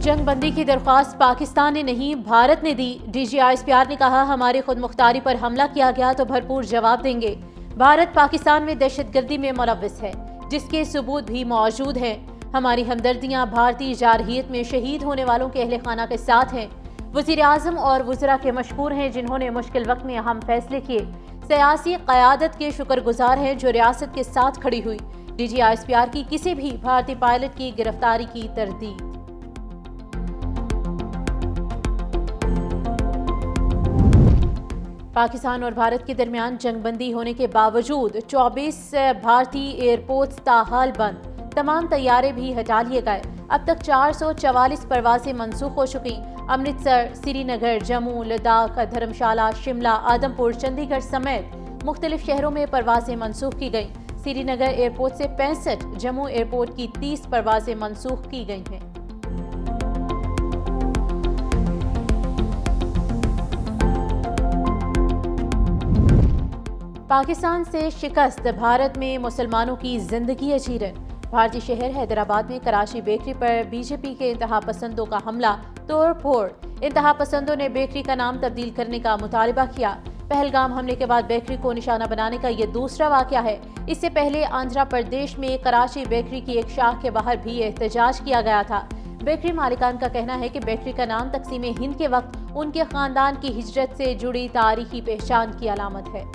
जंग बंदी की दरख्वास्त पाकिस्तान ने नहीं, भारत ने दी। डीजी ISPR ने कहा, हमारी खुद मुख्तारी पर हमला किया गया तो भरपूर जवाब देंगे। भारत पाकिस्तान में दहशतगर्दी में मुलव्वस है, जिसके सबूत भी मौजूद हैं। हमारी हमदर्दियां भारतीय जारहियत में शहीद होने वालों के अहले खाना के साथ हैं। वज़ीर आज़म और वज़रा के मशकूर हैं, जिन्होंने मुश्किल वक्त में अहम फैसले किए। सियासी क़यादत के शुक्रगुजार हैं, जो रियासत के साथ खड़ी हुई। डीजी ISPR की किसी भी भारतीय पायलट की गिरफ्तारी की तरदीद। पाकिस्तान और भारत के दरमियान जंगबंदी होने के बावजूद 24 भारतीय एयरपोर्ट्स ताहाल बंद। तमाम तैयारे भी हटा लिए गए। अब तक 444 परवाजें मनसूख हो चुकी। अमृतसर, श्रीनगर, जम्मू, लद्दाख, धर्मशाला, शिमला, आदमपुर, चंडीगढ़ समेत मुख्तलिफ शहरों में परवाजें मनसूख की गईं। श्रीनगर एयरपोर्ट से 65, जम्मू एयरपोर्ट की 30 परवाजें मनसूख की गई हैं। पाकिस्तान से शिकस्त, भारत में मुसलमानों की जिंदगी अचीरन। भारतीय शहर हैदराबाद में कराची बेकरी पर बीजेपी के इंतहा पसंदों का हमला, तोड़ फोड़। इंतहा पसंदों ने बेकरी का नाम तब्दील करने का मुतालबा किया। पहलगाम हमले के बाद बेकरी को निशाना बनाने का ये दूसरा वाकया है। इससे पहले आंध्र प्रदेश में कराची बेकरी की एक शाख के बाहर भी एहतजाज किया गया था। बेकरी मालिकान का कहना है कि बेकरी का नाम तकसीम हिंद के वक्त उनके खानदान की हिजरत से जुड़ी तारीखी पहचान की अलामत है।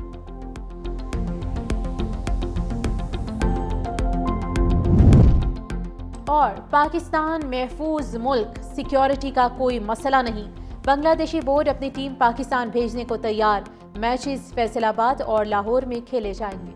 और पाकिस्तान महफूज मुल्क, सिक्योरिटी का कोई मसला नहीं। बांग्लादेशी बोर्ड अपनी टीम पाकिस्तान भेजने को तैयार। मैचेस फैसलाबाद और लाहौर में खेले जाएंगे।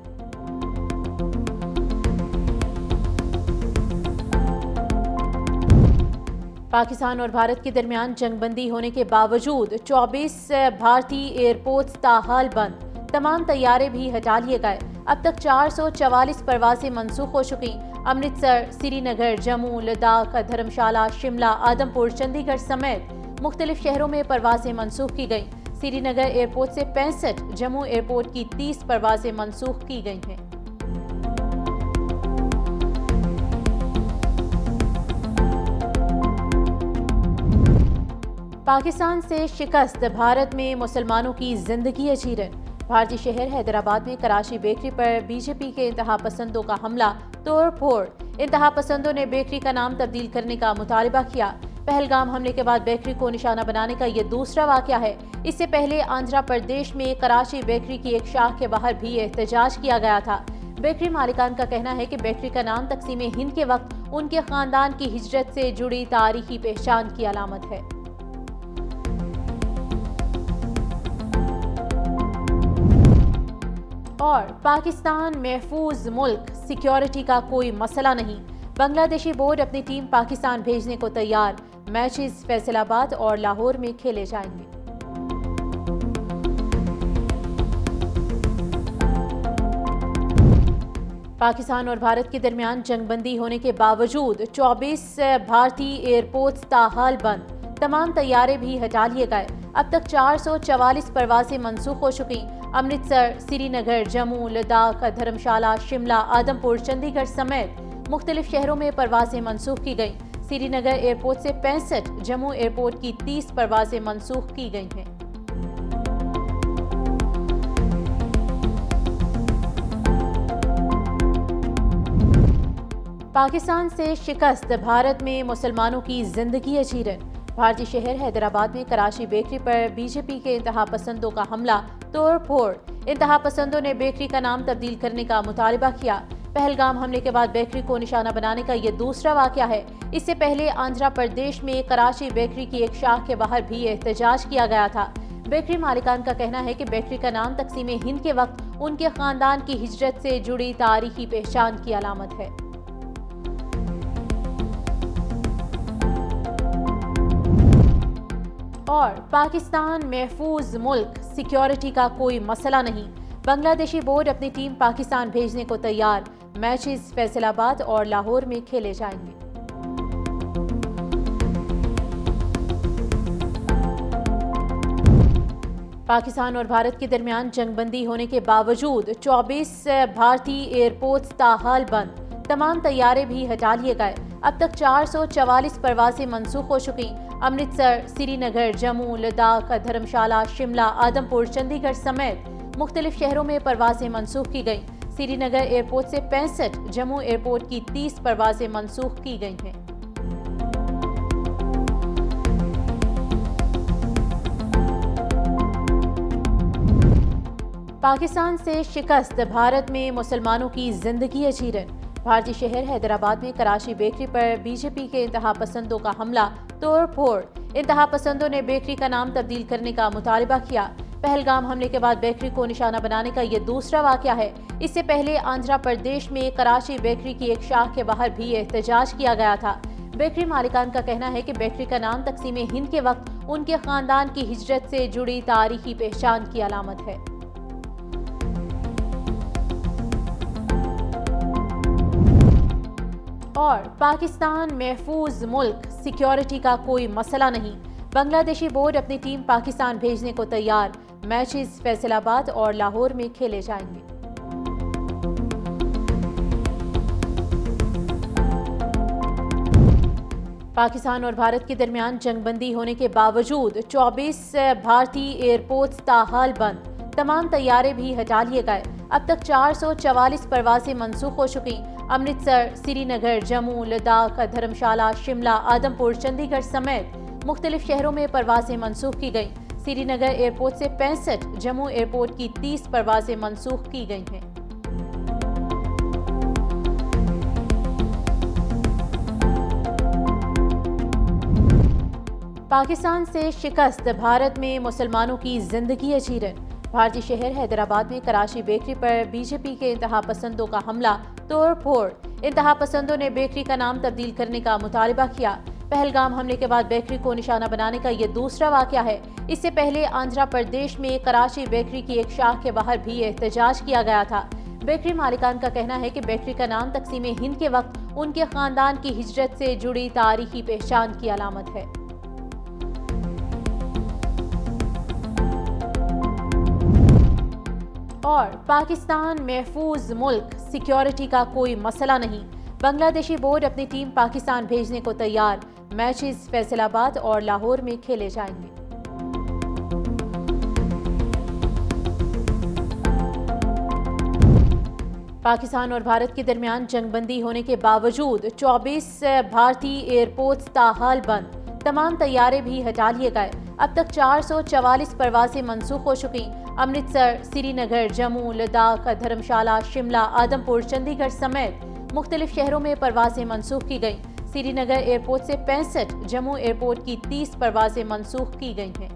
पाकिस्तान और भारत के दरमियान जंगबंदी होने के बावजूद 24 भारतीय एयरपोर्ट्स ताहाल बंद। तमाम तैयारे भी हटा लिए गए। अब तक 444 परवाजें मनसूख हो चुकी। अमृतसर, श्रीनगर, जम्मू, लद्दाख, धर्मशाला, शिमला, आदमपुर, चंडीगढ़ समेत मुख्तलिफ शहरों में परवाजें मनसूख की गईं। श्रीनगर एयरपोर्ट से 65, जम्मू एयरपोर्ट की 30 परवाजें मनसूख की गई हैं। पाकिस्तान से शिकस्त, भारत में मुसलमानों की जिंदगी अचीरन। भारतीय शहर हैदराबाद में कराची बेकरी पर बीजेपी के इंतहा पसंदों का हमला, तोड़ फोड़। इंतहा पसंदों ने बेकरी का नाम तब्दील करने का मुतालबा किया। पहलगाम हमले के बाद बेकरी को निशाना बनाने का ये दूसरा वाकया है। इससे पहले आंध्र प्रदेश में कराची बेकरी की एक शाख के बाहर भी एहतजाज किया गया था। बेकरी मालिकान का कहना है कि बेकरी का नाम तकसीम हिंद के वक्त उनके खानदान की हिजरत से जुड़ी तारीखी पहचान की अलामत है। और पाकिस्तान महफूज मुल्क, सिक्योरिटी का कोई मसला नहीं। बांग्लादेशी बोर्ड अपनी टीम पाकिस्तान भेजने को तैयार। मैचेस फैसलाबाद और लाहौर में खेले जाएंगे। पाकिस्तान और भारत के दरमियान जंगबंदी होने के बावजूद 24 भारतीय एयरपोर्ट्स ताहाल बंद। तमाम तैयारे भी हटा लिए गए। अब तक 444 परवाजें मनसूख हो चुकी। अमृतसर, श्रीनगर, जम्मू, लद्दाख, धर्मशाला, शिमला, आदमपुर, चंडीगढ़ समेत मुख्तलिफ शहरों में परवाजें मनसूख की गईं। श्रीनगर एयरपोर्ट से 65, जम्मू एयरपोर्ट की 30 परवाजें मनसूख की गई हैं। पाकिस्तान से शिकस्त, भारत में मुसलमानों की जिंदगी अचीरन। भारतीय शहर हैदराबाद में कराची बेकरी पर बीजेपी के इंतहा पसंदों का हमला, तोड़ फोड़। इंतहा पसंदों ने बेकरी का नाम तब्दील करने का मुतालबा किया। पहलगाम हमले के बाद बेकरी को निशाना बनाने का ये दूसरा वाकया है। इससे पहले आंध्र प्रदेश में कराची बेकरी की एक शाख के बाहर भी एहतजाज किया गया था। बेकरी मालिकान का कहना है कि बेकरी का नाम तकसीम हिंद के वक्त उनके खानदान की हिजरत से जुड़ी तारीखी पहचान की अलामत है। और पाकिस्तान महफूज मुल्क, सिक्योरिटी का कोई मसला नहीं। बांग्लादेशी बोर्ड अपनी टीम पाकिस्तान भेजने को तैयार। मैचेस फैसलाबाद और लाहौर में खेले जाएंगे। पाकिस्तान और भारत के दरमियान जंगबंदी होने के बावजूद 24 भारतीय एयरपोर्ट्स ताहाल बंद। तमाम तैयारे भी हटा लिए गए। اب تک 444 پروازیں منسوخ ہو چکی۔ امرتسر، سری نگر، جموں، لداخ، دھرمشالہ، شملہ، آدم پور، چندی گڑھ سمیت مختلف شہروں میں پروازیں منسوخ کی گئیں۔ سری نگر ایئرپورٹ سے 65، جموں ایئرپورٹ کی 30 پروازیں منسوخ کی گئی ہیں۔ پاکستان سے شکست، بھارت میں مسلمانوں کی زندگی اچیرن۔ بھارتی شہر حیدرآباد میں کراچی بیکری پر بی جے پی کے انتہا پسندوں کا حملہ توڑ پھوڑ۔ انتہا پسندوں نے بیکری کا نام تبدیل کرنے کا مطالبہ کیا۔ پہلگام حملے کے بعد بیکری کو نشانہ بنانے کا یہ دوسرا واقعہ ہے۔ اس سے پہلے آندھرا پردیش میں کراچی بیکری کی ایک شاخ کے باہر بھی احتجاج کیا گیا تھا۔ بیکری مالکان کا کہنا ہے کہ بیکری کا نام تقسیم ہند کے وقت ان کے خاندان کی ہجرت سے جڑی تاریخی پہچان کی علامت ہے۔ اور پاکستان محفوظ ملک، سیکیورٹی کا کوئی مسئلہ نہیں۔ بنگلہ دیشی بورڈ اپنی ٹیم پاکستان بھیجنے کو تیار۔ میچز فیصل آباد اور لاہور میں کھیلے جائیں گے۔ پاکستان اور بھارت کے درمیان جنگ بندی ہونے کے باوجود 24 بھارتی ایئرپورٹس تاحال بند۔ تمام طیارے بھی ہٹا لیے گئے۔ اب تک 444 پروازیں منسوخ ہو چکی۔ امرتسر، سری نگر، جموں، لداخ، دھرمشالہ، شملہ، آدم پور، چندی گڑھ سمیت مختلف شہروں میں پروازیں منسوخ کی گئیں۔ سری نگر ایئرپورٹ سے 65، جموں ایئرپورٹ کی 30 پروازیں منسوخ کی گئی ہیں۔ پاکستان سے شکست، بھارت میں مسلمانوں کی زندگی اچیرن۔ بھارتی شہر حیدرآباد میں کراچی بیکری پر بی جے پی کے انتہا پسندوں کا حملہ توڑ پھوڑ۔ انتہا پسندوں نے بیکری کا نام تبدیل کرنے کا مطالبہ کیا۔ پہلگام حملے کے بعد بیکری کو نشانہ بنانے کا یہ دوسرا واقعہ ہے۔ اس سے پہلے آندھرا پردیش میں کراچی بیکری کی ایک شاخ کے باہر بھی احتجاج کیا گیا تھا۔ بیکری مالکان کا کہنا ہے کہ بیکری کا نام تقسیم ہند کے وقت ان کے خاندان کی ہجرت سے جڑی تاریخی پہچان کی علامت ہے۔ اور پاکستان محفوظ ملک، سیکیورٹی کا کوئی مسئلہ نہیں۔ بنگلہ دیشی بورڈ اپنی ٹیم پاکستان بھیجنے کو تیار۔ میچز فیصل آباد اور لاہور میں کھیلے جائیں گے۔ پاکستان اور بھارت کے درمیان جنگ بندی ہونے کے باوجود 24 بھارتی ایئرپورٹس تاحال بند۔ تمام طیارے بھی ہٹا لیے گئے۔ اب تک 444 پروازیں منسوخ ہو چکی۔ امرتسر، سری نگر، جموں، لداخ، دھرمشالہ، شملہ، آدم پور، چندی گڑھ سمیت مختلف شہروں میں پروازیں منسوخ کی گئیں۔ سری نگر ایئرپورٹ سے 65، جموں ایئرپورٹ کی 30 پروازیں منسوخ کی گئی ہیں۔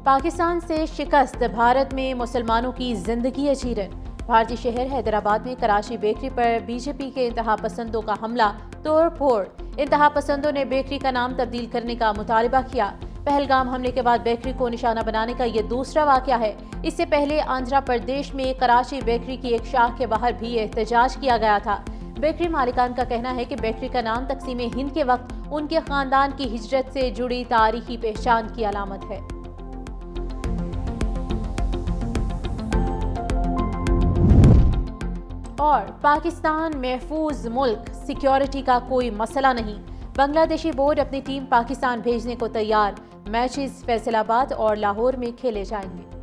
پاکستان سے شکست، بھارت میں مسلمانوں کی زندگی اچیرن۔ بھارتی شہر حیدرآباد میں کراچی بیکری پر بی جے پی کے انتہا پسندوں کا حملہ توڑ پھوڑ۔ انتہا پسندوں نے بیکری کا نام تبدیل کرنے کا مطالبہ کیا۔ پہلگام حملے کے بعد بیکری کو نشانہ بنانے کا یہ دوسرا واقعہ ہے۔ اس سے پہلے آندھرا پردیش میں کراچی بیکری کی ایک شاخ کے باہر بھی احتجاج کیا گیا تھا۔ بیکری مالکان کا کہنا ہے کہ بیکری کا نام تقسیم ہند کے وقت ان کے خاندان کی ہجرت سے جڑی تاریخی پہچان کی علامت ہے۔ اور پاکستان محفوظ ملک، سیکیورٹی کا کوئی مسئلہ نہیں۔ بنگلہ دیشی بورڈ اپنی ٹیم پاکستان بھیجنے کو تیار۔ میچز فیصل آباد اور لاہور میں کھیلے جائیں گے۔